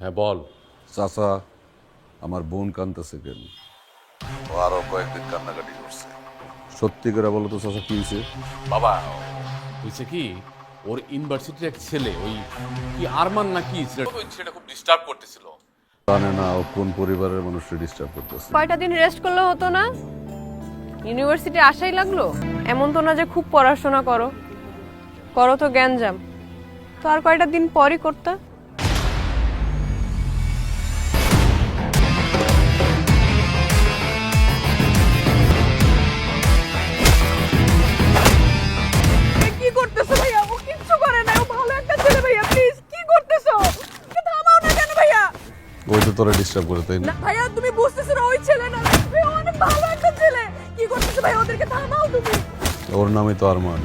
হ্যাঁ বল। চাচা, আমার বোন কান্দতেছে কেন? ও আরো কয়েকদিন কান্নাকাটি করছে। সত্যি করে বলো তো চাচা, কি হয়েছে? বাবা, হয়েছে কি, ওর ইউনিভার্সিটির এক ছেলে, ওই কি আরমান নাকি ওই ছেলেটা খুব ডিস্টার্ব করতেছিল। জানে না ও কোন পরিবারের মানুষকে ডিস্টার্ব করতেছে। কয়টা দিন রেস্ট করলে হতো না? ইউনিভার্সিটি আসাই লাগলো? এমন তো না যে খুব পড়াশোনা করো, করো তো জ্ঞানজাম। তো আর কয়টা দিন পরই করতে। কি করতেছো ভাইয়া? ও কিচ্ছু করে না, ও ভালো একটা ছেলে ভাইয়া, প্লিজ কি করতেছো? ওকে থামাও না কেন ভাইয়া? ওই তো তোরা ডিস্টার্ব করে, তাই না না? ভাইয়া, তুমি বুঝতেছো না, ওই ছেলে না ভাইয়া, অনেক ভালো একটা ছেলে। কি করতেছো ভাইয়া? ওদেরকে থামাও তুমি। ওর নামই তো আরমান।